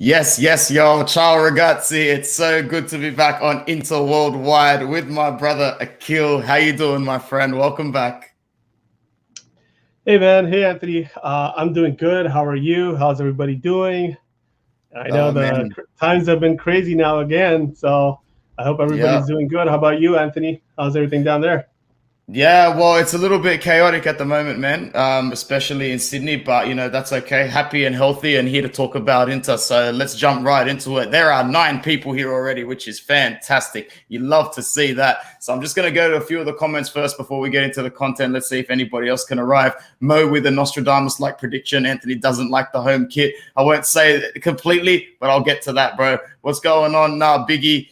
Yes, yes, yo, ciao ragazzi. It's so good to be back on Inter Worldwide with my brother Akil. How you doing, my friend? Welcome back. Hey man, hey Anthony. I'm doing good. How are you? How's everybody doing? I know Oh the man, times have been crazy now again, so I hope yeah. everybody's doing good. How about you, Anthony? How's everything down there? Yeah, well, it's a little bit chaotic at the moment, man, especially in Sydney, but that's okay. Happy and healthy and here to talk about Inter. So let's jump right into it. There are 9 people here already, which is fantastic. You love to see that. So I'm just going to go to a few of the comments first before we get into the content. Let's see if anybody else can arrive. Mo with a Nostradamus-like prediction. Anthony doesn't like the home kit. I won't say it completely, but I'll get to that, bro. What's going on now, Biggie?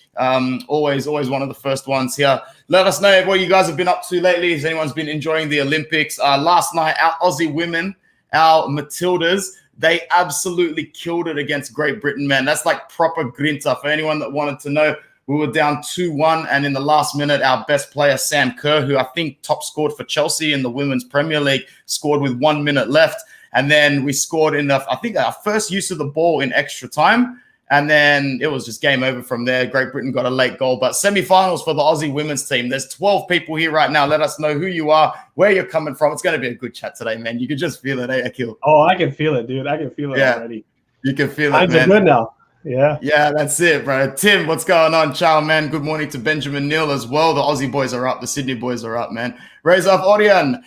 Always one of the first ones here. Let us know what you guys have been up to lately. If anyone's been enjoying the Olympics. Last night, our Aussie women, our Matildas, they absolutely killed it against Great Britain, man. That's like proper grinta. For anyone that wanted to know, we were down 2-1, and in the last minute, our best player, Sam Kerr, who I think top scored for Chelsea in the Women's Premier League, scored with 1 minute left. And then we scored in, I think, our first use of the ball in extra time. And then it was just game over from there. Great Britain got a late goal. But semi-finals for the Aussie women's team. There's 12 people here right now. Let us know who you are, where you're coming from. It's going to be a good chat today, man. You can just feel it, Akil? Oh, I can feel it, dude. I can feel it already. You can feel Times it, man. are good now. Yeah. Yeah, that's it, bro. Tim, what's going on? Ciao, man. Good morning to Benjamin Neal as well. The Aussie boys are up. The Sydney boys are up, man. Raise off Orion.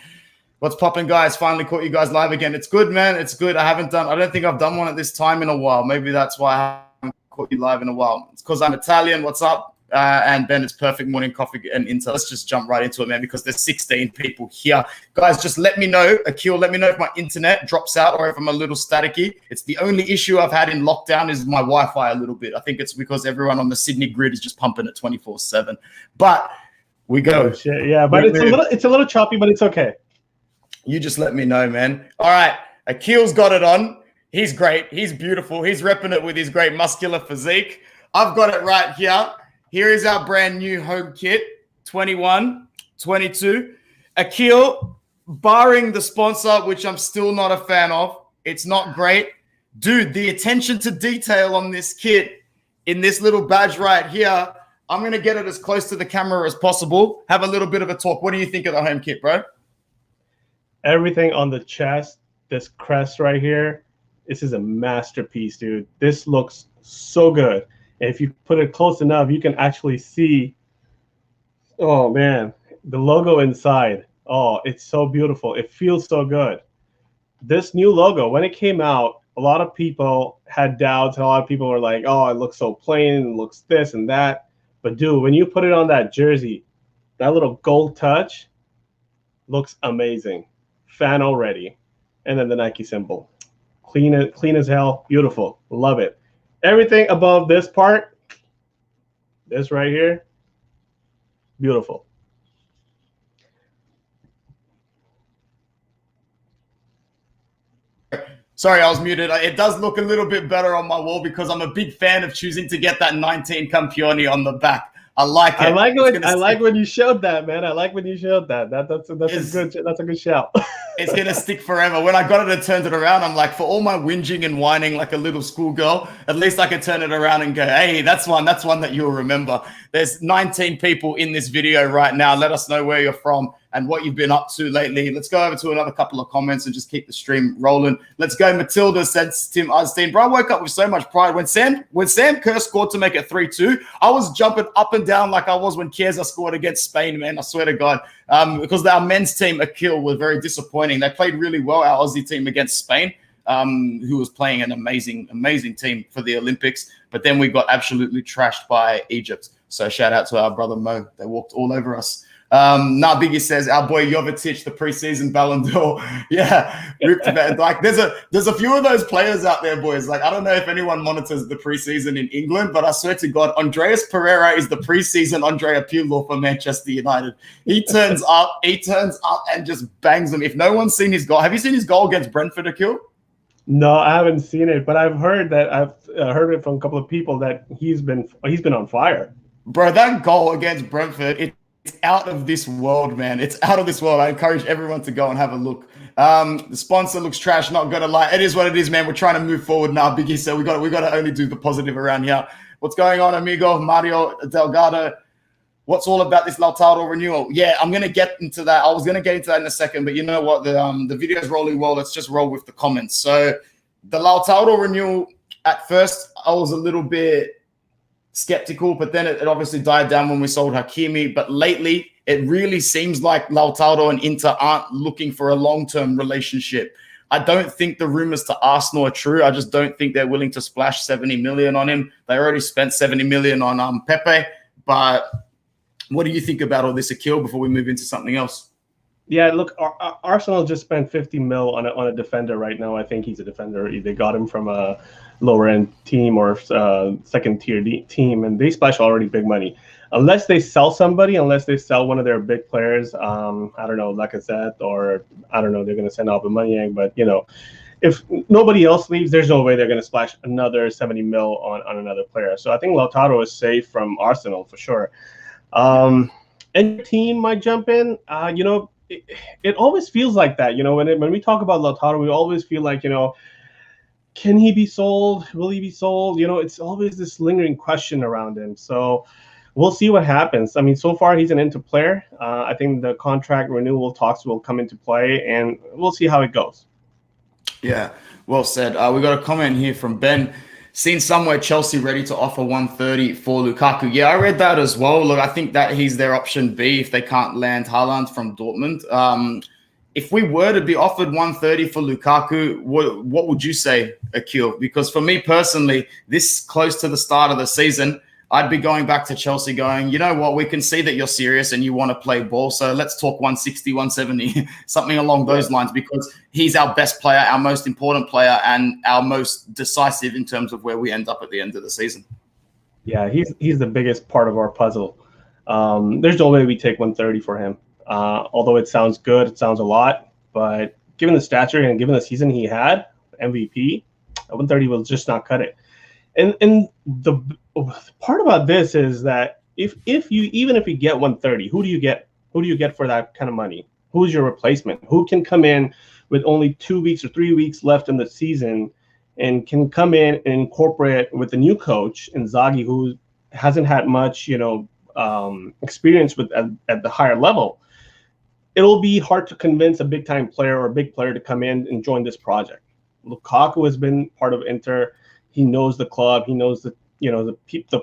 What's popping, guys? Finally caught you guys live again. It's good, man. It's good. I don't think I've done one at this time in a while. Maybe that's why I haven't caught you live in a while. It's because I'm Italian. What's up? And Ben, it's perfect morning coffee and Inter. Let's just jump right into it, man, because there's 16 people here. Guys, just let me know, Akil, let me know if my internet drops out or if I'm a little staticky. It's the only issue I've had in lockdown is my Wi-Fi a little bit. I think it's because everyone on the Sydney grid is just pumping it 24/7. But we go. Oh, shit. Yeah, but it's a little choppy, but it's okay. You just let me know, man. All right. Akil's got it on. He's great. He's beautiful. He's repping it with his great muscular physique. I've got it right here. Here is our brand new home kit, 21, 22. Akil, barring the sponsor, which I'm still not a fan of, it's not great. Dude, the attention to detail on this kit in this little badge right here, I'm going to get it as close to the camera as possible. Have a little bit of a talk. What do you think of the home kit, bro? Everything on the chest, this crest right here, this is a masterpiece, dude. This looks so good. And if you put it close enough, you can actually see, oh man, the logo inside. Oh, it's so beautiful. It feels so good. This new logo, when it came out, a lot of people had doubts, and a lot of people were like, oh, it looks so plain, and it looks this and that. But dude, when you put it on that jersey, that little gold touch looks amazing. Fan already. And then the Nike symbol. Clean as hell. Beautiful. Love it. Everything above this part, this right here, beautiful. Sorry, I was muted. It does look a little bit better on my wall because I'm a big fan of choosing to get that 19 Campioni on the back. I like it. I like when you showed that, man. I like when you showed that. That's a good shout. It's gonna stick forever. When I got it and turned it around, I'm like, for all my whinging and whining like a little schoolgirl, at least I can turn it around and go, hey, that's one that you'll remember. There's 19 people in this video right now. Let us know where you're from and what you've been up to lately. Let's go over to another couple of comments and just keep the stream rolling. Let's go. Matilda said, Tim Ustein, bro, I woke up with so much pride. When Sam Kerr scored to make it 3-2, I was jumping up and down like I was when Chiesa scored against Spain, man. I swear to God. Because our men's team, Akil, was very disappointing. They played really well, our Aussie team, against Spain, who was playing an amazing team for the Olympics. But then we got absolutely trashed by Egypt. So shout out to our brother Mo. They walked all over us. Biggie says our boy Jovetic, the preseason Ballon d'Or. Yeah, ripped about. Like there's a few of those players out there, boys. Like I don't know if anyone monitors the preseason in England, but I swear to God, Andreas Pereira is the preseason Andrea Pirlo for Manchester United. He turns up and just bangs them. If no one's seen his goal, have you seen his goal against Brentford, Akil? No, I haven't seen it, but I've heard heard it from a couple of people that he's been on fire. Bro, that goal against Brentford, It's out of this world, man. It's out of this world. I encourage everyone to go and have a look. The sponsor looks trash, not gonna lie. It is what it is, man. We're trying to move forward now, Biggie. So we got to only do the positive around here. What's going on, amigo? Mario Delgado. What's all about this Lautaro renewal? Yeah, I'm gonna get into that. I was gonna get into that in a second, but you know what? The video is rolling well. Let's just roll with the comments. So the Lautaro renewal, at first I was a little bit skeptical, but then it obviously died down when we sold Hakimi. But lately, it really seems like Lautaro and Inter aren't looking for a long-term relationship. I don't think the rumors to Arsenal are true. I just don't think they're willing to splash 70 million on him. They already spent 70 million on Pepe. But what do you think about all this, Akil, before we move into something else? Yeah, look, Arsenal just spent 50 mil on a defender right now. I think he's a defender. They got him from a lower-end team or second-tier team, and they splash already big money. Unless they sell somebody, unless they sell one of their big players, I don't know, Lacazette, or I don't know, they're going to send Aubameyang. But, you know, if nobody else leaves, there's no way they're going to splash another 70 mil on another player. So I think Lautaro is safe from Arsenal for sure. Any team might jump in, you know, it always feels like that, you know, when we talk about Lautaro, we always feel like, you know, can he be sold? Will he be sold? You know, it's always this lingering question around him. So we'll see what happens. I mean, so far he's an Inter player. I think the contract renewal talks will come into play, and we'll see how it goes. Yeah, well said. We got a comment here from Ben. Seen somewhere Chelsea ready to offer 130 for Lukaku. Yeah, I read that as well. Look, I think that he's their option B if they can't land Haaland from Dortmund. If we were to be offered 130 for Lukaku, what would you say, Akil? Because for me personally, this close to the start of the season, I'd be going back to Chelsea going, you know what, we can see that you're serious and you want to play ball. So let's talk 160, 170, something along those lines, because he's our best player, our most important player, and our most decisive in terms of where we end up at the end of the season. Yeah, he's the biggest part of our puzzle. There's no way we take 130 for him. Although it sounds good, it sounds a lot, but given the stature and given the season he had, MVP, 130 will just not cut it. And the part about this is that if you get 130, who do you get? Who do you get for that kind of money? Who's your replacement? Who can come in with only 2 weeks or 3 weeks left in the season and can come in and incorporate with the new coach, Inzaghi, who hasn't had much, you know, experience with at the higher level? It'll be hard to convince a big-time player or a big player to come in and join this project. Lukaku has been part of Inter. He knows the club. He knows the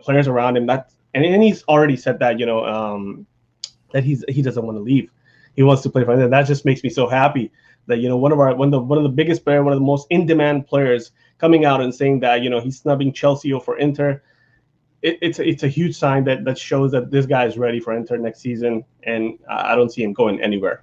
players around him. And he's already said that, you know, that he doesn't want to leave. He wants to play for Inter. That just makes me so happy that, you know, one of the biggest players, one of the most in-demand players coming out and saying that, you know, he's snubbing Chelsea over Inter. It's a huge sign that shows that this guy is ready for Inter next season, and I don't see him going anywhere.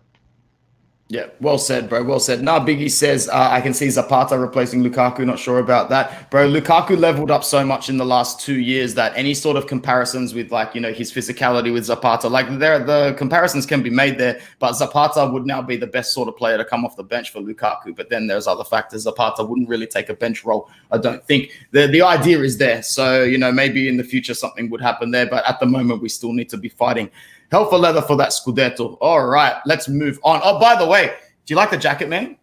Yeah, well said, bro. Well said. Nah, Biggie says, I can see Zapata replacing Lukaku. Not sure about that. Bro, Lukaku leveled up so much in the last 2 years that any sort of comparisons with, like, you know, his physicality with Zapata, like, the comparisons can be made there, but Zapata would now be the best sort of player to come off the bench for Lukaku. But then there's other factors. Zapata wouldn't really take a bench role, I don't think. The idea is there. So, you know, maybe in the future something would happen there, but at the moment we still need to be fighting hell for leather for that Scudetto. All right, let's move on. Oh, by the way, do you like the jacket, man?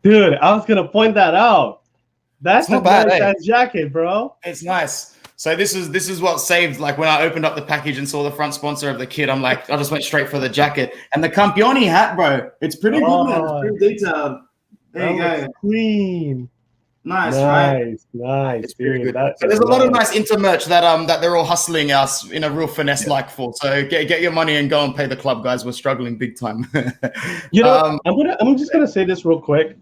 Dude, I was going to point that out. That's not bad, that jacket, bro. It's nice. So this is what saved, like, when I opened up the package and saw the front sponsor of the kit, I'm like, I just went straight for the jacket. And the Campioni hat, bro, it's pretty good, man. It's pretty detailed. There you go. Clean. Nice, right? Nice. It's pretty good. So there's a lot of nice Inter merch that they're all hustling us in a real finesse-like for. So get your money and go and pay the club, guys. We're struggling big time. You know, I'm just gonna say this real quick.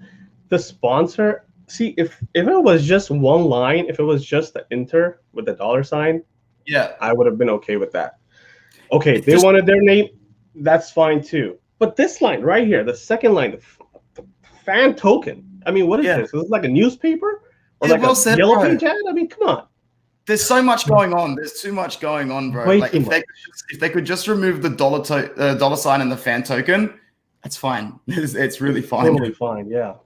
The sponsor, see, if it was just one line, if it was just the Inter with the $, yeah, I would have been okay with that. Okay, they wanted their name, that's fine too. But this line right here, the second line, the fan token. I mean, what is this? Is it like a newspaper or like a yellow page ad? I mean, come on. There's so much going on. There's too much going on, bro. Like, if they could just remove the dollar sign and the fan token, that's fine. It's really fine. Totally fine. Yeah.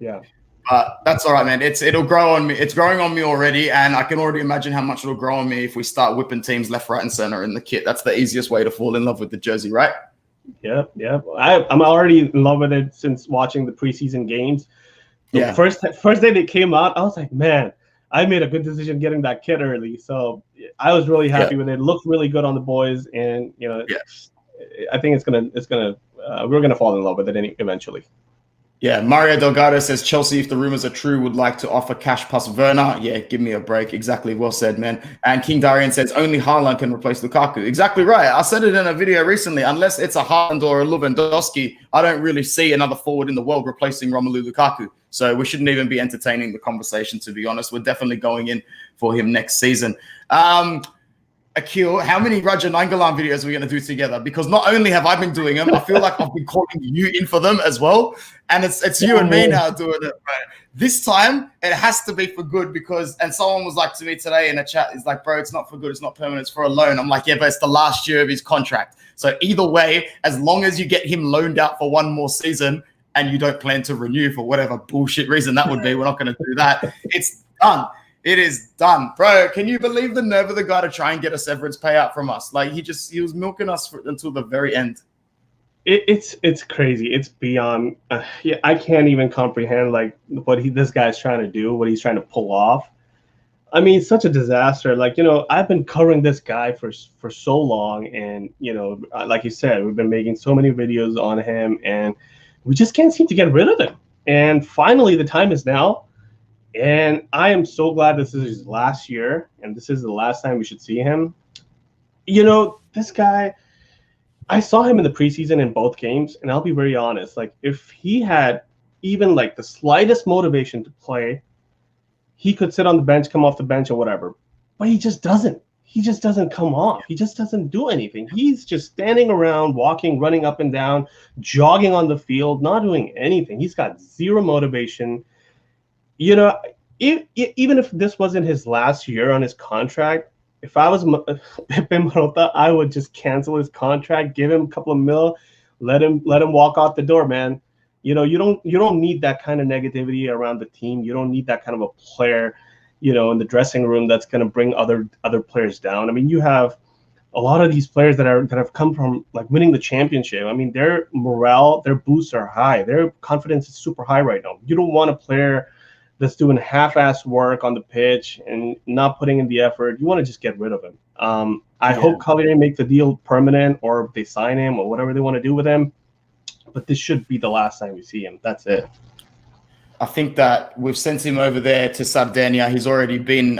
But that's all right, man. It'll grow on me. It's growing on me already, and I can already imagine how much it'll grow on me if we start whipping teams left, right, and center in the kit. That's the easiest way to fall in love with the jersey, right? Yeah. I'm already in love with it since watching the preseason games. The first day they came out, I was like, man, I made a good decision getting that kit early. So I was really happy with it. It looked really good on the boys, and I think we're gonna fall in love with it eventually. Yeah, Mario Delgado says Chelsea, if the rumors are true, would like to offer cash plus Werner. Yeah, give me a break. Exactly, well said, man. And King Darian says only Haaland can replace Lukaku. Exactly right. I said it in a video recently. Unless it's a Haaland or a Lewandowski, I don't really see another forward in the world replacing Romelu Lukaku. So we shouldn't even be entertaining the conversation, to be honest. We're definitely going in for him next season. Akil, how many Raja Nainggolan videos are we going to do together? Because not only have I been doing them, I feel like I've been calling you in for them as well. And it's you and me now doing it. Right? This time, it has to be for good because, and someone was like to me today in a chat, is like, bro, it's not for good, it's not permanent, it's for a loan. I'm like, yeah, but it's the last year of his contract. So either way, as long as you get him loaned out for one more season and you don't plan to renew for whatever bullshit reason that would be, we're not going to do that. It's done. It is done, bro. Can you believe the nerve of the guy to try and get a severance payout from us? Like he was milking us until the very end. It's crazy. It's beyond. I can't even comprehend like what this guy's trying to do, what he's trying to pull off. I mean, it's such a disaster. Like I've been covering this guy for so long, and like you said, we've been making so many videos on him, and we just can't seem to get rid of him. And finally, the time is now. And I am so glad this is his last year, and this is the last time we should see him. This guy, I saw him in the preseason in both games, and I'll be very honest. Like, if he had even like the slightest motivation to play, he could sit on the bench, come off the bench, or whatever. But he just doesn't. He just doesn't come off. He just doesn't do anything. He's just standing around, walking, running up and down, jogging on the field, not doing anything. He's got zero motivation. Even if this wasn't his last year on his contract, if I was Pepe Marota, I would just cancel his contract, give him a couple of mil, let him walk out the door, man. You don't need that kind of negativity around the team. You don't need that kind of a player, in the dressing room that's going to bring other players down. I mean, you have a lot of these players that have come from like winning the championship. I mean, their morale, their boosts are high. Their confidence is super high right now. You don't want a player that's doing half-assed work on the pitch and not putting in the effort. You want to just get rid of him. I hope Cagliari make the deal permanent, or they sign him, or whatever they want to do with him. But this should be the last time we see him. That's it. I think that we've sent him over there to Sardinia. He's already been,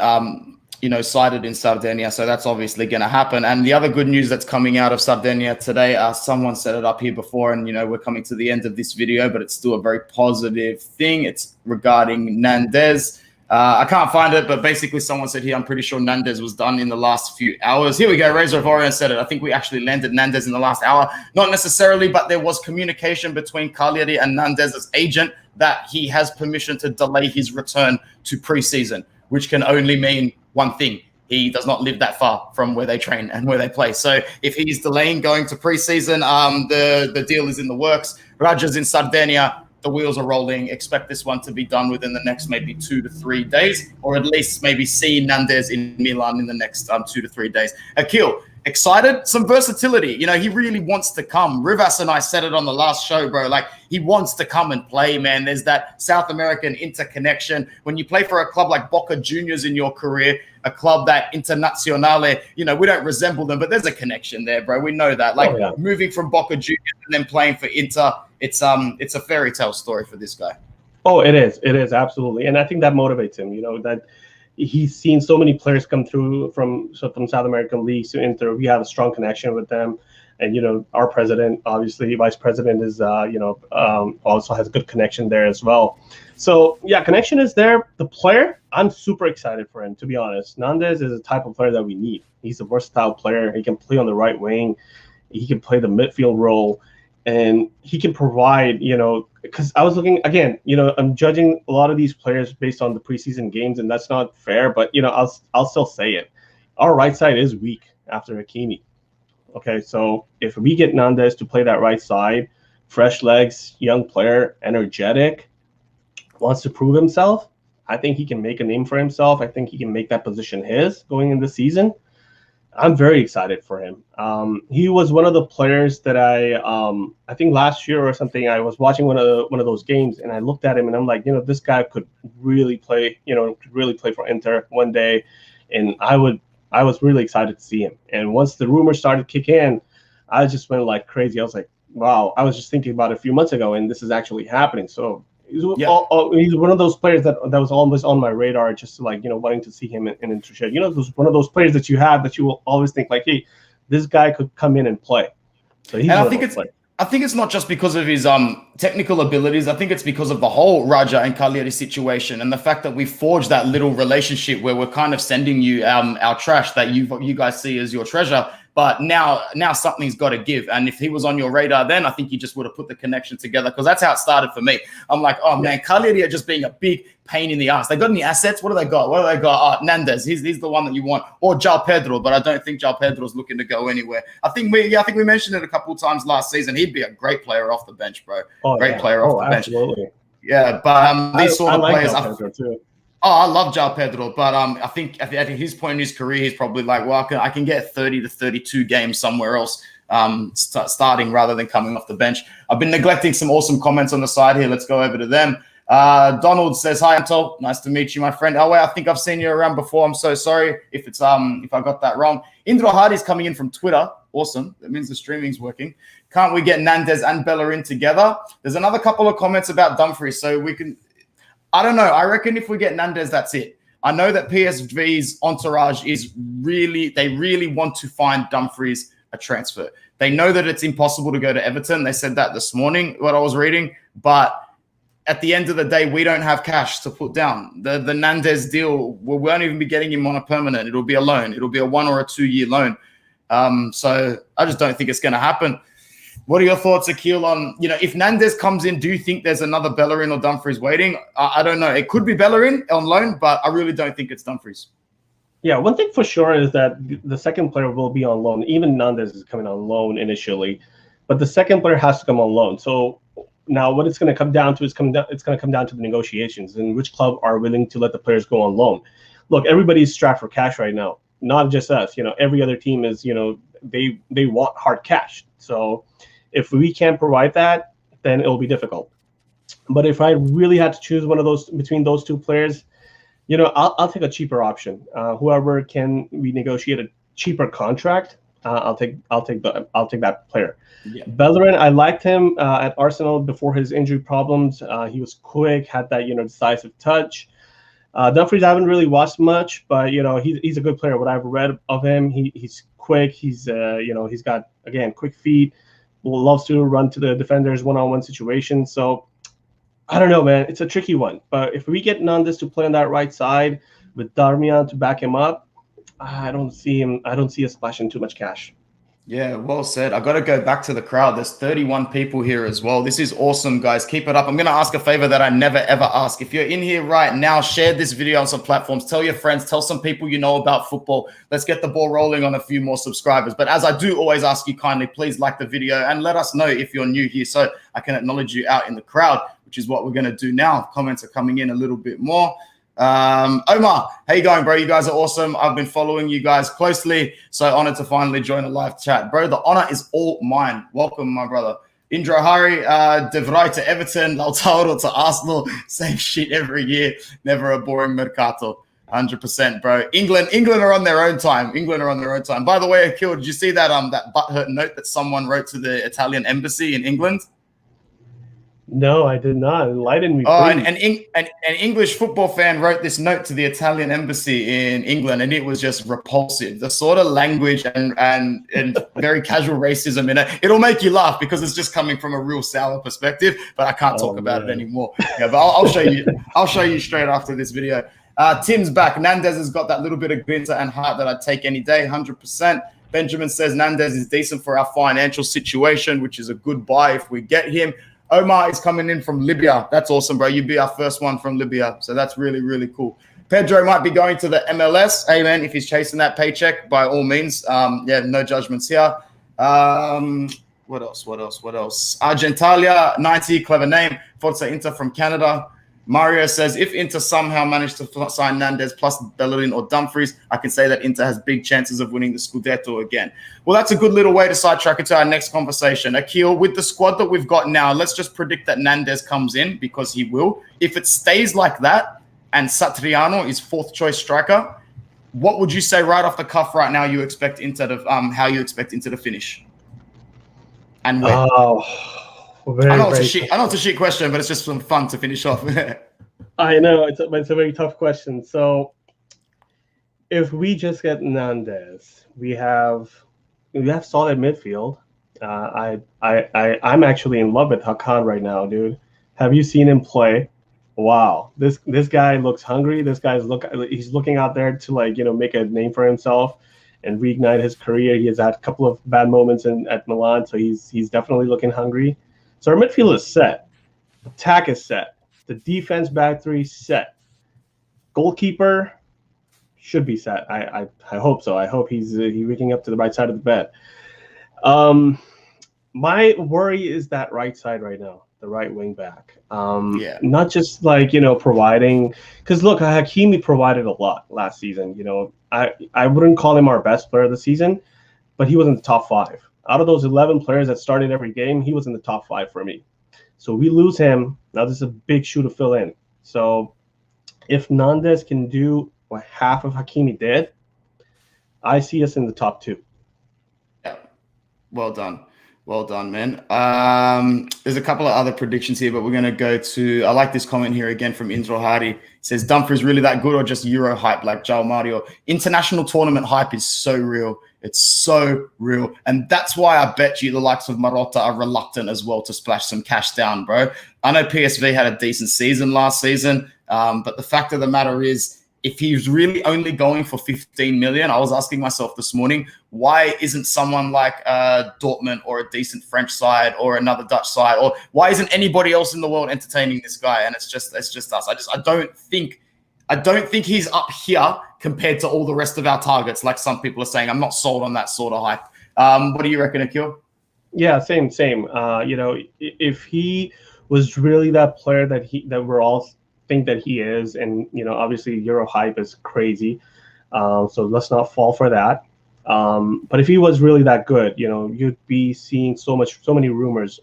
cited in Sardinia, so that's obviously going to happen. And the other good news that's coming out of Sardinia today, someone set it up here before, and we're coming to the end of this video, but it's still a very positive thing. It's regarding Nandez. I can't find it, but basically someone said here, I'm pretty sure Nandez was done in the last few hours. Here we go. Razor of Orion said it. I think we actually landed Nandez in the last hour. Not necessarily, but there was communication between Cagliari and Nandez's agent that he has permission to delay his return to preseason, which can only mean one thing. He does not live that far from where they train and where they play. So if he's delaying going to preseason, the deal is in the works. Raja's in Sardinia. The wheels are rolling. Expect this one to be done within the next maybe 2 to 3 days, or at least maybe see Nandez in Milan in the next 2 to 3 days. Akil, excited? Some versatility. He really wants to come. Rivas and I said it on the last show, bro. Like, he wants to come and play, man. There's that South American interconnection. When you play for a club like Boca Juniors in your career, a club that Internazionale, we don't resemble them, but there's a connection there, bro. We know that. Like, moving from Boca Juniors and then playing for Inter, it's a fairy tale story for this guy. Oh, it is. It is, absolutely. And I think that motivates him, that he's seen so many players come through from South American leagues to Inter. We have a strong connection with them. And, our president, obviously, vice president is, also has a good connection there as well. So, yeah, connection is there. The player, I'm super excited for him, to be honest. Nandez is the type of player that we need. He's a versatile player. He can play on the right wing. He can play the midfield role. And he can provide, because I was looking, again, I'm judging a lot of these players based on the preseason games, and that's not fair. But, I'll still say it. Our right side is weak after Hakimi. Okay, so if we get Nandez to play that right side, fresh legs, young player, energetic, wants to prove himself. I think he can make a name for himself. I think he can make that position his going in the season. I'm very excited for him. He was one of the players that I think last year or something, I was watching one of those games, and I looked at him and I'm like, this guy could really play, for Inter one day, and I was really excited to see him. And once the rumors started to kick in, I just went like crazy. I was like, wow, I was just thinking about it a few months ago, and this is actually happening. So he's one of those players that was always on my radar, just wanting to see him in Intershare. One of those players that you have that you will always think like, hey, this guy could come in and play. So he's I think it's not just because of his technical abilities. I think it's because of the whole Raja and Cagliari situation, and the fact that we forged that little relationship where we're kind of sending you our trash that you guys see as your treasure. But now something's got to give. And if he was on your radar then, I think you just would have put the connection together, because that's how it started for me. I'm like, oh, man, Cagliari are just being a big pain in the ass. They got any assets? What do they got? Oh, Nandez. He's the one that you want. Or João Pedro, but I don't think João Pedro's looking to go anywhere. I think we mentioned it a couple of times last season. He'd be a great player off the bench, bro. Great player off the bench. Absolutely. Yeah, but these sort of players. João Pedro too. Oh, I love João Pedro, but I think at his point in his career, he's probably like, well, I can get 30 to 32 games somewhere else, starting rather than coming off the bench. I've been neglecting some awesome comments on the side here. Let's go over to them. Donald says, "Hi, Anto. Nice to meet you, my friend. Oh, wait, I think I've seen you around before. I'm so sorry if I got that wrong." Indra Hardy's coming in from Twitter. Awesome. That means the streaming's working. Can't we get Nandez and Bellerin together? There's another couple of comments about Dumfries, so we can. I don't know. I reckon if we get Nandez, that's it. I know that PSV's entourage they really want to find Dumfries a transfer. They know that it's impossible to go to Everton. They said that this morning, what I was reading. But at the end of the day, we don't have cash to put down. The Nandez deal, we won't even be getting him on a permanent. It'll be a loan. It'll be a 1 or a 2 year loan. So I just don't think it's going to happen. What are your thoughts, Akil, on, if Nandez comes in, do you think there's another Bellerin or Dumfries waiting? I don't know. It could be Bellerin on loan, but I really don't think it's Dumfries. Yeah, one thing for sure is that the second player will be on loan. Even Nandez is coming on loan initially, but the second player has to come on loan. So now what it's going to come down to is it's going to come down to the negotiations and which club are willing to let the players go on loan. Look, everybody's strapped for cash right now, not just us. Every other team is, they want hard cash. So if we can't provide that, then it'll be difficult. But if I really had to choose one of those between those two players, I'll take a cheaper option. Whoever can we negotiate a cheaper contract, I'll take that player. Yeah. Bellerin, I liked him at Arsenal before his injury problems. He was quick, had that decisive touch. Dumfries, I haven't really watched much, but he's a good player. What I've read of him, he's quick. He's he's got, again, quick feet. Loves to run to the defenders one-on-one situations. So I don't know, man. It's a tricky one. But if we get Nandez to play on that right side with Darmian to back him up, I don't see us splashing too much cash. Yeah, well said. I got to go back to the crowd. There's 31 people here as well. This is awesome, guys. Keep it up. I'm going to ask a favor that I never, ever ask. If you're in here right now, share this video on some platforms. Tell your friends. Tell some people you know about football. Let's get the ball rolling on a few more subscribers. But as I do always ask you kindly, please like the video and let us know if you're new here so I can acknowledge you out in the crowd, which is what we're going to do now. Comments are coming in a little bit more. Omar, how you going, bro? You guys are awesome. I've been following you guys closely, so honored to finally join a live chat, bro. The honor is all mine. Welcome, my brother. Indra Hari, De Vrij to Everton, Lautaro to Arsenal. Same shit every year. Never a boring mercato. 100%, bro. England are on their own time. By the way, Akil, did you see that that butthurt note that someone wrote to the Italian embassy in England? No, I did not. Enlighten me. Oh, an English football fan wrote this note to the Italian embassy in England, and it was just repulsive. The sort of language and very casual racism in it. It'll make you laugh because it's just coming from a real sour perspective. But I can't talk about it anymore. Yeah, but I'll show you. I'll show you straight after this video. Tim's back. Nandez has got that little bit of glitter and heart that I'd take any day. 100%. Benjamin says Nandez is decent for our financial situation, which is a good buy if we get him. Omar is coming in from Libya. That's awesome, bro. You'd be our first one from Libya. So that's really, really cool. Pedro might be going to the MLS. Hey, man, if he's chasing that paycheck, by all means. Yeah, no judgments here. What else? Argentalia, 90, clever name. Forza Inter from Canada. Mario says, if Inter somehow managed to sign Nandez plus Bellerin or Dumfries, I can say that Inter has big chances of winning the Scudetto again. Well, that's a good little way to sidetrack into our next conversation. Akil, with the squad that we've got now, let's just predict that Nandez comes in, because he will. If it stays like that and Satriano is fourth choice striker, what would you say right off the cuff right now you expect Inter to how you expect Inter to finish? And where? I know it's a shit question, but it's just some fun to finish off. I know it's a very tough question. So, if we just get Nandez, we have solid midfield. I'm actually in love with Hakan right now, dude. Have you seen him play? Wow, this guy looks hungry. He's looking out there to make a name for himself and reignite his career. He has had a couple of bad moments at Milan, so he's definitely looking hungry. So our midfield is set. Attack is set. The defense back three set. Goalkeeper should be set. I hope so. I hope he's waking up to the right side of the bed. My worry is that right side right now, the right wing back. Not just providing, because look, Hakimi provided a lot last season. I wouldn't call him our best player of the season, but he was in the top 5. Out of those 11 players that started every game, he was in the top 5 for me. So we lose him. Now this is a big shoe to fill in. So if Nandez can do what half of Hakimi did, I see us in the top 2. Yeah. Well done. Well done, man. There's a couple of other predictions here, but we're going to go to, I like this comment here again from Indro Hardy. It says, Dumfries really that good or just Euro hype like João Mario? International tournament hype is so real. It's so real. And that's why I bet you the likes of Marotta are reluctant as well to splash some cash down, bro. I know PSV had a decent season last season, but the fact of the matter is, if he's really only going for 15 million, I was asking myself this morning, why isn't someone like Dortmund or a decent French side or another Dutch side, or why isn't anybody else in the world entertaining this guy? And it's just us. I don't think he's up here compared to all the rest of our targets, like some people are saying. I'm not sold on that sort of hype. What do you reckon, Akil? Yeah, same. If he was really that player that we're all think that he is, and obviously Euro hype is crazy, so let's not fall for that. But if he was really that good, you'd be seeing so many rumors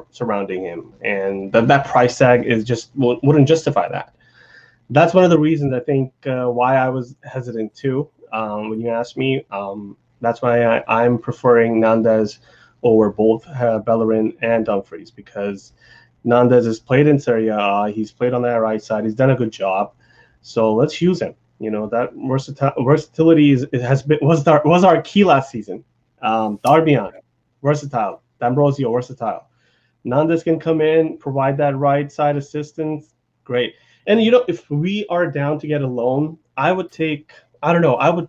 surrounding him, and that price tag is just wouldn't justify that. That's one of the reasons I think why I was hesitant too when you asked me. That's why I'm preferring Nandez over both Bellerin and Dumfries, because Nandez has played in Serie A. He's played on that right side. He's done a good job. So let's use him. That versatility was our key last season. Darmian, versatile. D'Ambrosio, versatile. Nandez can come in, provide that right side assistance. Great. And if we are down to get a loan, I would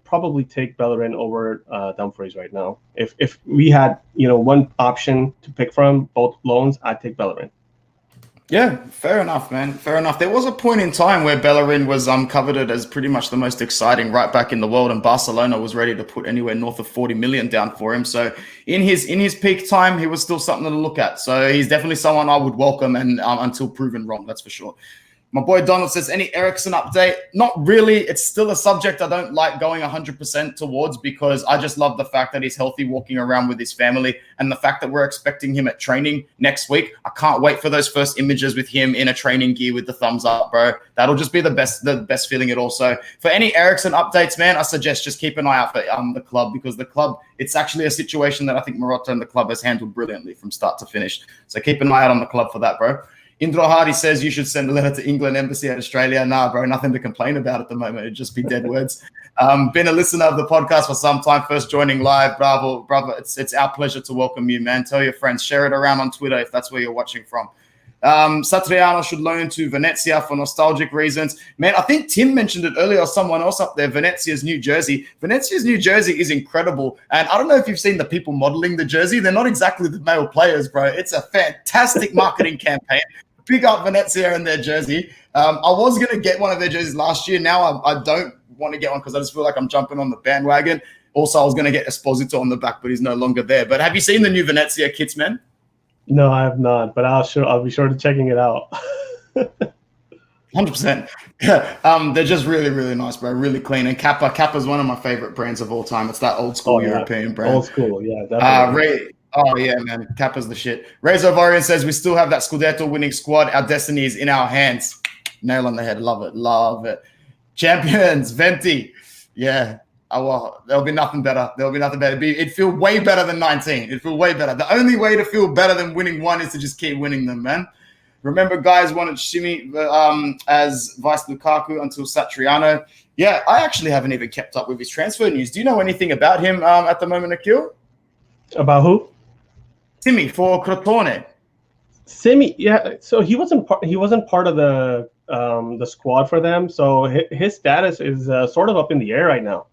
probably take Bellerin over Dumfries right now. If we had one option to pick from both loans, I'd take Bellerin. Yeah, fair enough, man. Fair enough. There was a point in time where Bellerin was coveted as pretty much the most exciting right back in the world, and Barcelona was ready to put anywhere north of 40 million down for him. So in his peak time, he was still something to look at. So he's definitely someone I would welcome, and until proven wrong, that's for sure. My boy Donald says, any Eriksen update? Not really. It's still a subject I don't like going 100% towards, because I just love the fact that he's healthy, walking around with his family, and the fact that we're expecting him at training next week. I can't wait for those first images with him in a training gear with the thumbs up, bro. That'll just be the best feeling at all. So for any Eriksen updates, man, I suggest just keep an eye out for the club, because the club, it's actually a situation that I think Marotta and the club has handled brilliantly from start to finish. So keep an eye out on the club for that, bro. Indro Hardy says you should send a letter to England Embassy at Australia. Nah, bro, nothing to complain about at the moment. It'd just be dead words. Been a listener of the podcast for some time, first joining live. Bravo, brother. It's our pleasure to welcome you, man. Tell your friends. Share it around on Twitter if that's where you're watching from. Satriano should loan to Venezia for nostalgic reasons. Man, I think Tim mentioned it earlier, or someone else up there, Venezia's new jersey. Venezia's new jersey is incredible. And I don't know if you've seen the people modeling the jersey. They're not exactly the male players, bro. It's a fantastic marketing campaign. Big up Venezia and their jersey. I was going to get one of their jerseys last year. Now I don't want to get one because I just feel like I'm jumping on the bandwagon. Also, I was going to get Esposito on the back, but he's no longer there. But have you seen the new Venezia kits, man? No, I have not, but I'll be sure to checking it out. 100%. They're just really, really nice, bro. Really clean. And Kappa's one of my favorite brands of all time. It's that old school European brand. Old school, yeah, definitely. Oh yeah, man. Kappa's the shit. Razor Vorian says we still have that Scudetto winning squad. Our destiny is in our hands. Nail on the head. Love it. Love it. Champions, Venti. Yeah. Oh, well, there'll be nothing better. There'll be nothing better. It'd feel way better than 19. It'd feel way better. The only way to feel better than winning one is to just keep winning them, man. Remember, guys wanted Shimi as Vice Lukaku until Satriano. Yeah, I actually haven't even kept up with his transfer news. Do you know anything about him at the moment, Akil? About who? Simi for Crotone. Simi, yeah. So he wasn't part of the squad for them. So his status is sort of up in the air right now.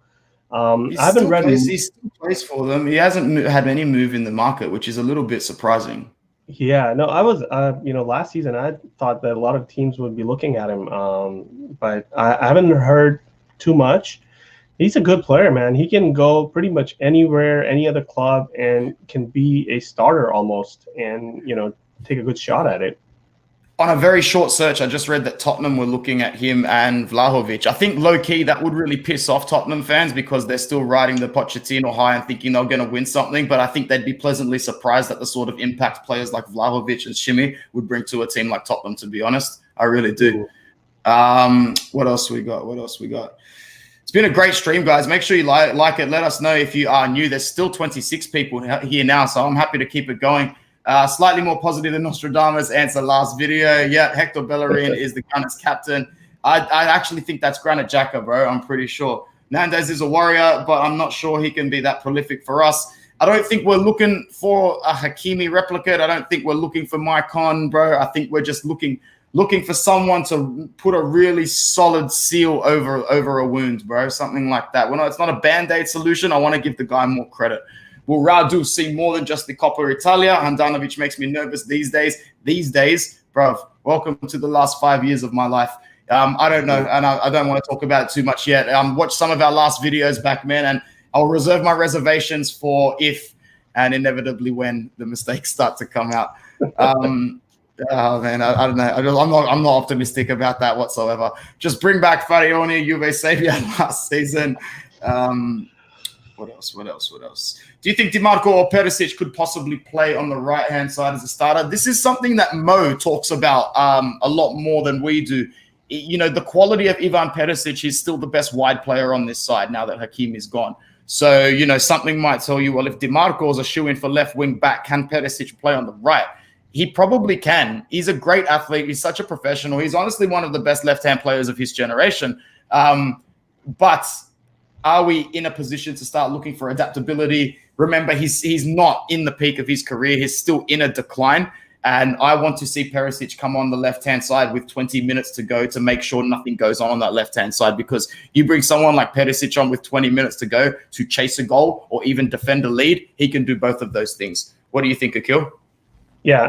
I haven't read. He still plays for them. He hasn't had any move in the market, which is a little bit surprising. Yeah, no, I was, last season I thought that a lot of teams would be looking at him, but I haven't heard too much. He's a good player, man. He can go pretty much anywhere, any other club, and can be a starter almost, and take a good shot at it. On a very short search, I just read that Tottenham were looking at him and Vlahovic. I think low-key that would really piss off Tottenham fans because they're still riding the Pochettino high and thinking they're going to win something. But I think they'd be pleasantly surprised at the sort of impact players like Vlahovic and Shimi would bring to a team like Tottenham, to be honest. I really do. What else we got? It's been a great stream, guys. Make sure you like it. Let us know if you are new. There's still 26 people here now, so I'm happy to keep it going. Slightly more positive than Nostradamus answer last video. Yeah, Hector Bellerin is the Gunners captain. I actually think that's Granit Xhaka, bro. I'm pretty sure. Nandez is a warrior, but I'm not sure he can be that prolific for us. I don't think we're looking for a Hakimi replicate. I don't think we're looking for Maicon, bro. I think we're just looking for someone to put a really solid seal over a wound, bro. Something like that. Well, no, it's not a Band-Aid solution. I want to give the guy more credit. Will Radu see more than just the Coppa Italia? Handanovic makes me nervous these days. Bruv, welcome to the last 5 years of my life. I don't know, and I don't want to talk about it too much yet. Watch some of our last videos back, man, and I'll reserve my reservations for if and inevitably when the mistakes start to come out. Oh, man, I don't know. I'm not optimistic about that whatsoever. Just bring back Farioni, Juve savior last season. What else? Do you think DiMarco or Perisic could possibly play on the right-hand side as a starter? This is something that Mo talks about a lot more than we do. The quality of Ivan Perisic is still the best wide player on this side now that Hakim is gone. So, something might tell you, well, if DiMarco is a shoo-in for left wing back, can Perisic play on the right? He probably can. He's a great athlete. He's such a professional. He's honestly one of the best left-hand players of his generation. But are we in a position to start looking for adaptability? Remember, he's not in the peak of his career. He's still in a decline. And I want to see Perisic come on the left-hand side with 20 minutes to go to make sure nothing goes on that left-hand side. Because you bring someone like Perisic on with 20 minutes to go to chase a goal or even defend a lead, he can do both of those things. What do you think, Akil? Yeah,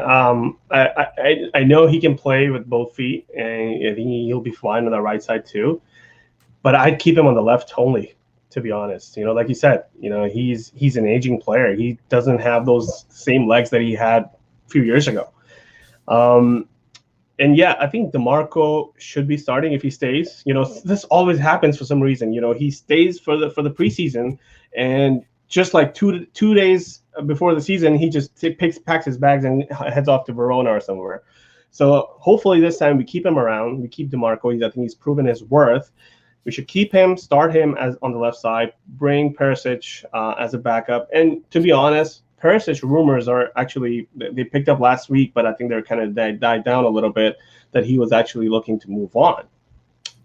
I know he can play with both feet, and I think he'll be fine on the right side too. But I'd keep him on the left only, to be honest. Like you said, he's an aging player. He doesn't have those same legs that he had a few years ago. And yeah, I think DiMarco should be starting if he stays. This always happens for some reason. He stays for the preseason, and just like two days before the season, he just packs his bags and heads off to Verona or somewhere. So hopefully this time we keep him around. We keep DiMarco. I think he's proven his worth. We should keep him, start him as on the left side, bring Perisic as a backup. And to be honest, Perisic rumors are actually, they picked up last week, but I think they're kind of died down a little bit, that he was actually looking to move on.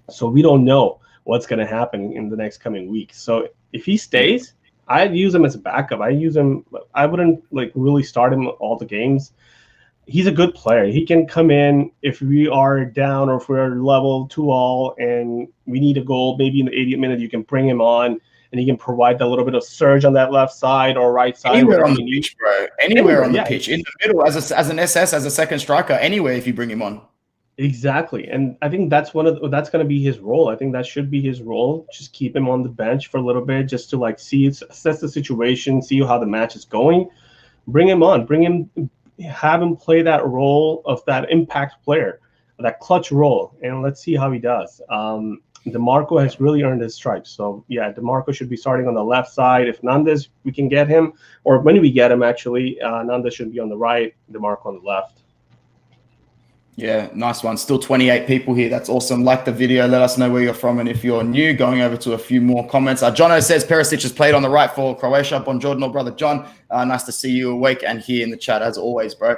So we don't know what's going to happen in the next coming weeks. So if he stays, I'd use him as a backup. I wouldn't really start him all the games. He's a good player. He can come in if we are down or if we're level 2-all and we need a goal, maybe in the 80th minute, you can bring him on and he can provide that little bit of surge on that left side or right side. Anywhere on the pitch, bro. Anywhere on the pitch. In the middle, as an SS, as a second striker, anywhere if you bring him on. Exactly. And I think that's going to be his role. I think that should be his role. Just keep him on the bench for a little bit just to assess the situation, see how the match is going. Bring him on. Have him play that role of that impact player. that clutch role, and let's see how he does. DeMarco has really earned his stripes. So, yeah, DeMarco should be starting on the left side. If Nandez, we can get him, or when we get him, actually, Nandez should be on the right, DeMarco on the left. Yeah, nice one. Still 28 people here. That's awesome. Like the video. Let us know where you're from. And if you're new, going over to a few more comments. Jono says Perisic has played on the right for Croatia. Buongiorno, brother John. Nice to see you awake and here in the chat as always, bro.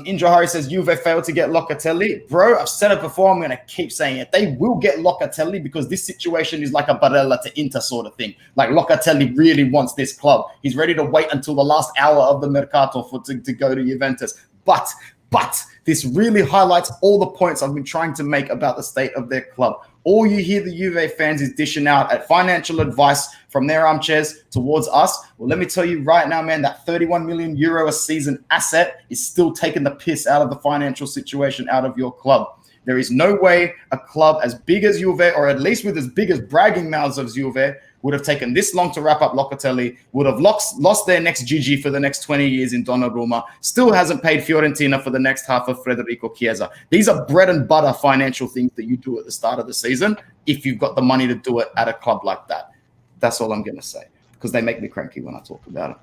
Indra Hari says Juve failed to get Locatelli. Bro, I've said it before. I'm going to keep saying it. They will get Locatelli because this situation is like a Barella to Inter sort of thing. Like Locatelli really wants this club. He's ready to wait until the last hour of the Mercato to go to Juventus. But this really highlights all the points I've been trying to make about the state of their club. All you hear the Juve fans is dishing out at financial advice from their armchairs towards us. Well, let me tell you right now, man, that 31 million euro a season asset is still taking the piss out of the financial situation out of your club. There is no way a club as big as Juve, or at least with as big as bragging mouths as Juve, would have taken this long to wrap up Locatelli, would have lost their next GG for the next 20 years in Donnarumma, still hasn't paid Fiorentina for the next half of Federico Chiesa. These are bread and butter financial things that you do at the start of the season if you've got the money to do it at a club like that. That's all I'm going to say, because they make me cranky when I talk about it.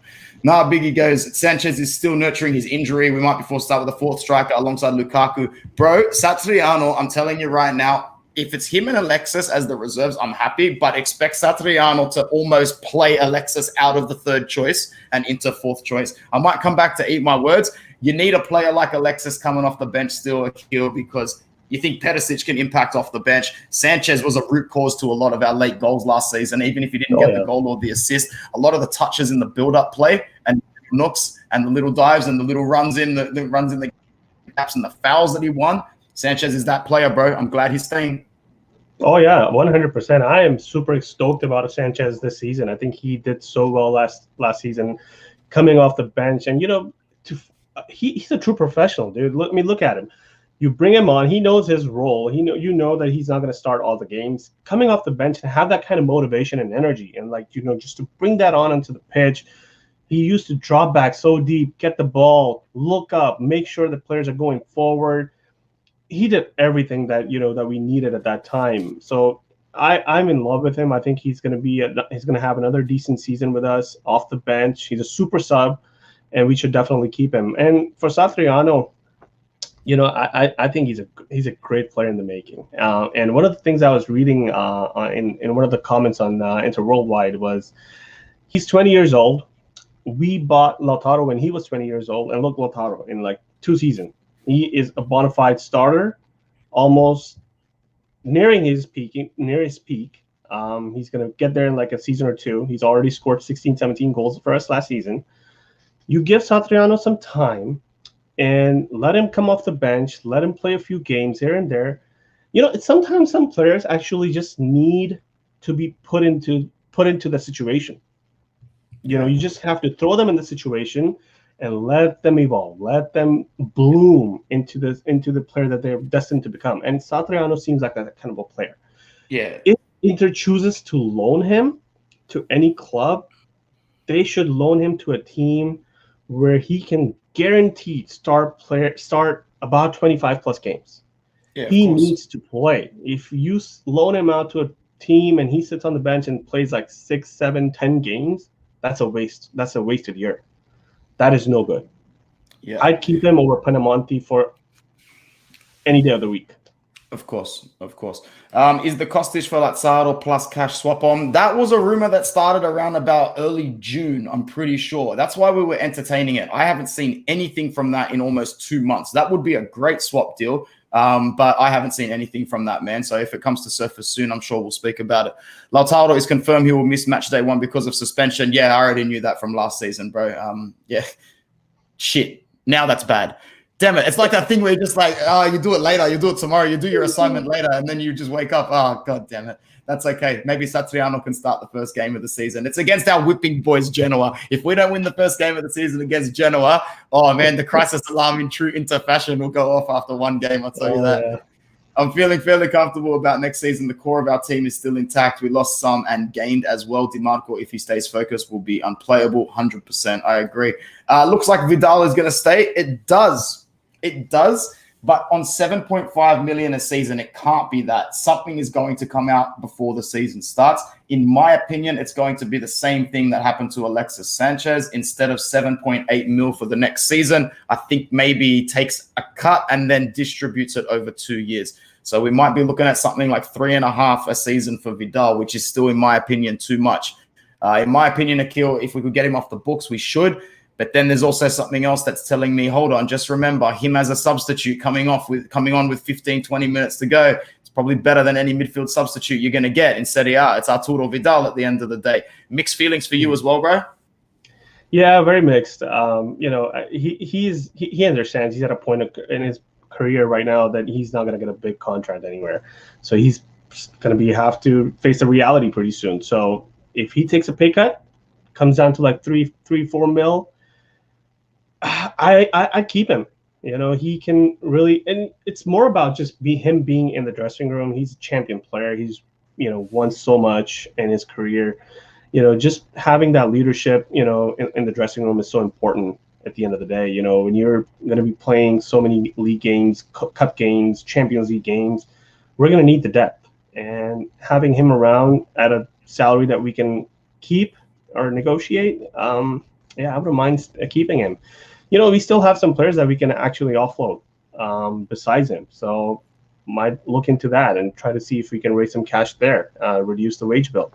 Nah, Biggie goes, Sanchez is still nurturing his injury. We might be forced to start with a fourth striker alongside Lukaku. Bro, Satriano, I'm telling you right now, if it's him and Alexis as the reserves, I'm happy, but expect Satriano to almost play Alexis out of the third choice and into fourth choice. I might come back to eat my words. You need a player like Alexis coming off the bench still, Akil, because you think Perisic can impact off the bench. Sanchez was a root cause to a lot of our late goals last season. Even if he didn't get the goal or the assist, a lot of the touches in the build-up play and nooks and the little dives and the little runs in the runs in the gaps and the fouls that he won, Sanchez is that player, bro. I'm glad he's staying. Oh, yeah, 100%. I am super stoked about Sanchez this season. I think he did so well last season coming off the bench. And, you know, he's a true professional, dude. Look at him. You bring him on. He knows his role. You know that he's not going to start all the games. Coming off the bench and have that kind of motivation and energy and, like, you know, just to bring that on into the pitch. He used to drop back so deep, get the ball, look up, make sure the players are going forward. He did everything that, you know, that we needed at that time. So I'm in love with him. I think he's going to have another decent season with us off the bench. He's a super sub, and we should definitely keep him. And for Satriano, you know, I think he's a great player in the making. And one of the things I was reading in one of the comments on Inter Worldwide was he's 20 years old. We bought Lautaro when he was 20 years old, and look, Lautaro in like 2 seasons. He is a bona fide starter, almost nearing his peak. He's going to get there in like a season or 2. He's already scored 16, 17 goals for us last season. You give Satriano some time and let him come off the bench, let him play a few games here and there. You know, sometimes some players actually just need to be put into the situation. You know, you just have to throw them in the situation and let them evolve, let them bloom into the player that they're destined to become. And Satriano seems like that kind of a player. Yeah. If Inter chooses to loan him to any club, they should loan him to a team where he can guaranteed start about 25 plus games. Yeah, he needs to play. If you loan him out to a team and he sits on the bench and plays like 6, 7, 10 games, that's a waste. That's a wasted year. That is no good. Yeah, I'd keep him over Pinamonti for any day of the week. Of course. Is the Kostic for Lazzaro plus cash swap on? That was a rumor that started around about early June, I'm pretty sure. That's why we were entertaining it. I haven't seen anything from that in almost 2 months. That would be a great swap deal, but I haven't seen anything from that, man. So if it comes to surface soon, I'm sure we'll speak about it. Lautaro is confirmed he will miss match day 1 because of suspension. Yeah, I already knew that from last season, bro. Yeah, shit. Now that's bad. Damn it. It's like that thing where you're just like, oh, you do it later. You do it tomorrow. You do your assignment later. And then you just wake up. Oh, God damn it. That's okay. Maybe Satriano can start the first game of the season. It's against our whipping boys, Genoa. If we don't win the first game of the season against Genoa, oh, man, the crisis alarm in true Inter fashion will go off after 1 game. I'll tell you that. Yeah. I'm feeling fairly comfortable about next season. The core of our team is still intact. We lost some and gained as well. DiMarco, if he stays focused, will be unplayable. 100%. I agree. Looks like Vidal is going to stay. It does. But on 7.5 million a season, it can't be that. Something is going to come out before the season starts. In my opinion, it's going to be the same thing that happened to Alexis Sanchez. Instead of 7.8 mil for the next season, I think maybe he takes a cut and then distributes it over 2 years. So we might be looking at something like 3.5 a season for Vidal, which is still, in my opinion, too much. In my opinion, Akil, if we could get him off the books, we should. But then there's also something else that's telling me, hold on, just remember him as a substitute coming on with 15, 20 minutes to go. It's probably better than any midfield substitute you're going to get in Serie A. It's Arturo Vidal at the end of the day. Mixed feelings for you as well, bro? Yeah, very mixed. He understands. He's at a point in his career right now that he's not going to get a big contract anywhere. So he's going to have to face the reality pretty soon. So if he takes a pay cut, comes down to like 4 mil, I keep him. He can really, and it's more about just him being in the dressing room. He's a champion player. He's won so much in his career. Just having that leadership, in the dressing room is so important at the end of the day. When you're going to be playing so many league games, cup games, Champions League games, we're going to need the depth. And having him around at a salary that we can keep or negotiate, I wouldn't mind keeping him. We still have some players that we can actually offload besides him. So might look into that and try to see if we can raise some cash there, reduce the wage bill.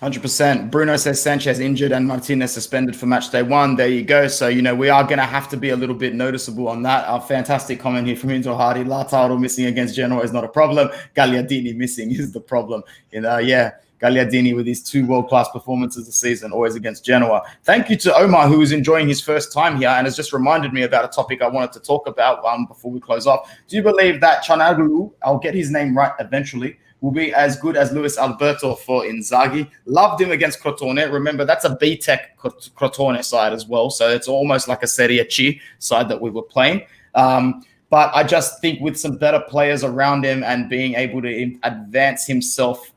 100%. Bruno says Sanchez injured and Martinez suspended for match day 1. There you go. So, we are going to have to be a little bit noticeable on that. A fantastic comment here from Indro Hardy. Lautaro missing against Genoa is not a problem. Gagliardini missing is the problem. Gagliardini with his 2 world-class performances this season, always against Genoa. Thank you to Omar, who is enjoying his first time here and has just reminded me about a topic I wanted to talk about before we close off. Do you believe that Çalhanoğlu, I'll get his name right eventually, will be as good as Luis Alberto for Inzaghi? Loved him against Crotone. Remember, that's a B-Tech Crotone side as well, so it's almost like a Serie C side that we were playing. But I just think with some better players around him and being able to advance himself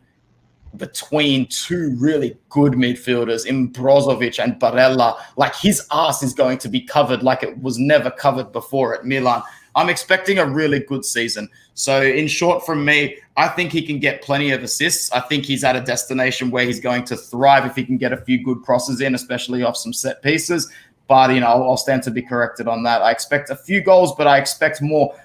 between 2 really good midfielders in Brozovic and Barella, like his ass is going to be covered like it was never covered before at Milan. I'm expecting a really good season. So in short, from me, I think he can get plenty of assists. I think he's at a destination where he's going to thrive if he can get a few good crosses in, especially off some set pieces. But, I'll stand to be corrected on that. I expect a few goals, but I expect more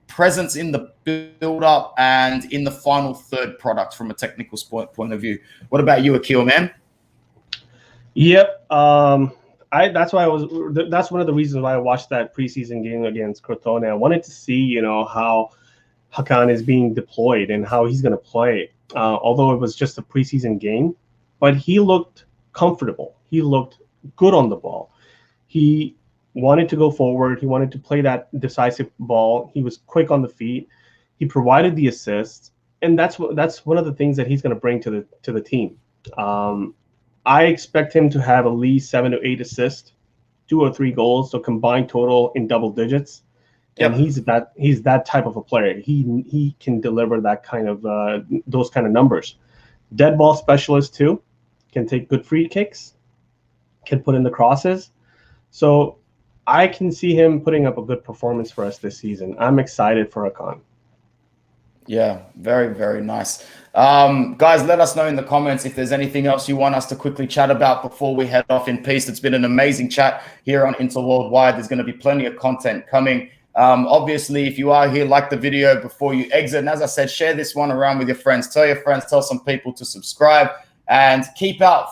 presence in the build-up and in the final third product from a technical point of view. What about you, Akil, man? Yep. That's one of the reasons why I watched that preseason game against Crotone. I wanted to see, how Hakan is being deployed and how he's going to play. Although it was just a preseason game, but he looked comfortable. He looked good on the ball. He wanted to go forward. He wanted to play that decisive ball. He was quick on the feet. He provided the assists, and that's one of the things that he's going to bring to the team. I expect him to have at least 7 to 8 assists, 2 or 3 goals, so combined total in double digits. Yep. And he's that type of a player. He can deliver that kind of those kind of numbers. Dead ball specialist too, can take good free kicks, can put in the crosses. So I can see him putting up a good performance for us this season. I'm excited for Hakan. Yeah, very, very nice. Guys, let us know in the comments if there's anything else you want us to quickly chat about before we head off in peace. It's been an amazing chat here on Inter Worldwide. There's going to be plenty of content coming. Obviously, if you are here, like the video before you exit. And as I said, share this one around with your friends. Tell your friends, tell some people to subscribe, and keep a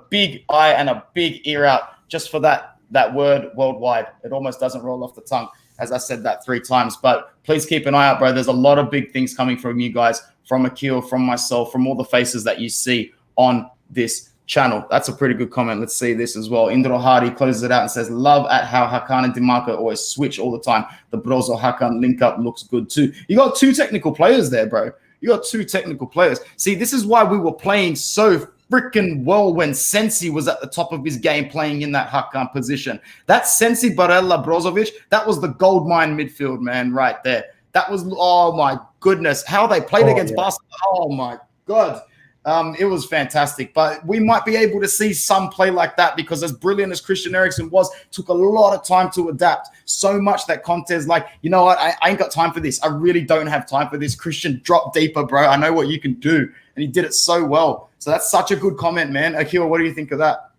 big eye and a big ear out just for that word worldwide. It almost doesn't roll off the tongue, as I said that 3 times. But please keep an eye out, bro. There's a lot of big things coming from you guys, from Akil, from myself, from all the faces that you see on this channel. That's a pretty good comment. Let's see this as well. Indro Hardy closes it out and says, love at how Hakan and Dimarco always switch all the time. The Brozo Hakan link up looks good too. You got 2 technical players there, bro. You got 2 technical players. See, this is why we were playing so freaking well when Sensi was at the top of his game playing in that Hakan position. That Sensi, Barella, Brozovic, that was the gold mine midfield, man, right there. That was, oh my goodness, how they played against Barcelona. Oh my God. It was fantastic, but we might be able to see some play like that because as brilliant as Christian Eriksen was, took a lot of time to adapt. So much that Conte's like, you know what? I ain't got time for this. I really don't have time for this. Christian, drop deeper, bro. I know what you can do. And he did it so well. So that's such a good comment, man. Akil, what do you think of that?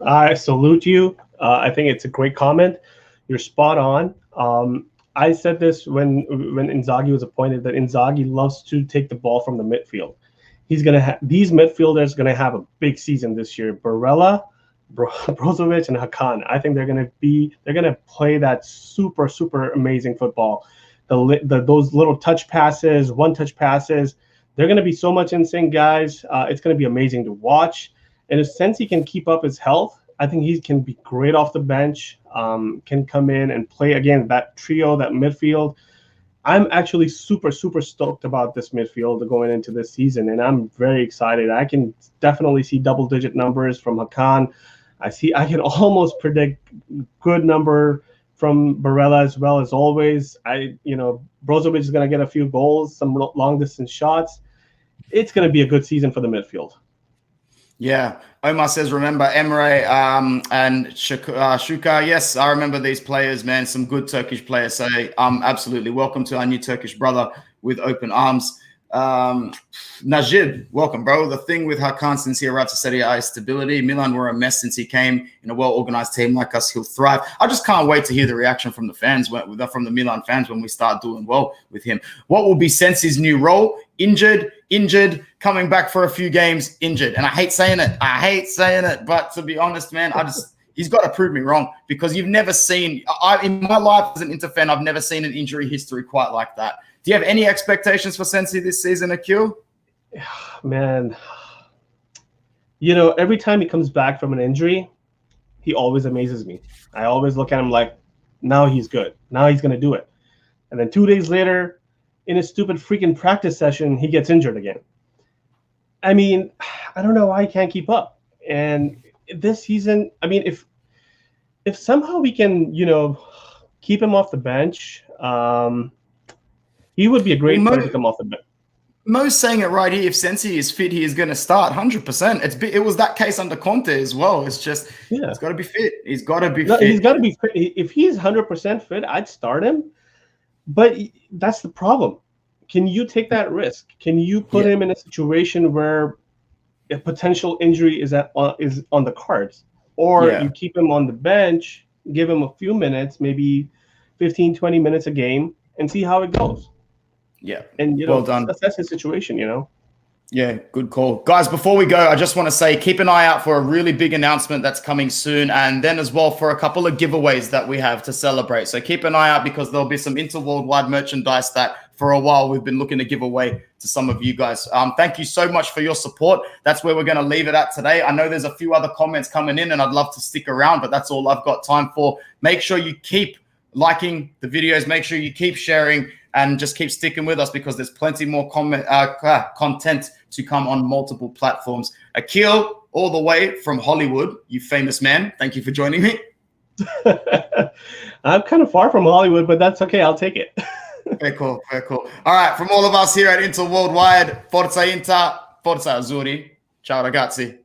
I salute you. I think it's a great comment. You're spot on. I said this when Inzaghi was appointed, that Inzaghi loves to take the ball from the midfield. He's gonna have these midfielders gonna have a big season this year. Barella, Brozovic, and Hakan. I think they're gonna play that super amazing football. Those little touch passes, one-touch passes. They're gonna be so much in sync, guys. It's gonna be amazing to watch. And since he can keep up his health, I think he can be great off the bench. Can come in and play again that trio, that midfield. I'm actually super stoked about this midfield going into this season, and I'm very excited. I can definitely see double-digit numbers from Hakan. I can almost predict good number from Barella as well as always. Brozovic is going to get a few goals, some long-distance shots. It's going to be a good season for the midfield. Yeah, Omar says, remember Emre and Shuka. Yes, I remember these players, man. Some good Turkish players. So absolutely welcome to our new Turkish brother with open arms. Najib, welcome, bro. The thing with Hakan since he arrived to Serie A is stability. Milan were a mess since he came. In a well-organized team like us, he'll thrive. I just can't wait to hear the reaction from the fans, from the Milan fans, when we start doing well with him. What will be Sensi's new role? Injured, coming back for a few games, injured. And I hate saying it, but to be honest, man, he's got to prove me wrong, because you've never seen, in my life as an Inter fan, I've never seen an injury history quite like that. Do you have any expectations for Sensi this season, Akil? Man, every time he comes back from an injury, he always amazes me. I always look at him like, now he's good. Now he's going to do it. And then 2 days later, in a stupid freaking practice session, he gets injured again. I mean, I don't know why he can't keep up. And this season, I mean, if somehow we can, keep him off the bench, he would be a great player to come off the bench. Mo's saying it right here. If Sensi is fit, he is going to start 100%. It was that case under Conte as well. It's just, He's got to be fit. He's got to be fit. He's got to be fit. If he's 100% fit, I'd start him. But that's the problem. Can you take that risk? Can you put him in a situation where a potential injury is on the cards? Or you keep him on the bench, give him a few minutes, maybe 15, 20 minutes a game, and see how it goes. Yeah. And, well done. Assess the situation, Yeah, good call. Guys, before we go, I just want to say keep an eye out for a really big announcement that's coming soon, and then as well for a couple of giveaways that we have to celebrate. So keep an eye out, because there'll be some Interworldwide merchandise that for a while we've been looking to give away to some of you guys. Thank you so much for your support. That's where we're going to leave it at today. I know there's a few other comments coming in, and I'd love to stick around, but that's all I've got time for. Make sure you keep liking the videos. Make sure you keep sharing, and just keep sticking with us, because there's plenty more content to come on multiple platforms. Akil, all the way from Hollywood, you famous man. Thank you for joining me. I'm kind of far from Hollywood, but that's okay. I'll take it. Very cool. All right, from all of us here at Inter Worldwide, Forza Inter, Forza Azzurri. Ciao ragazzi.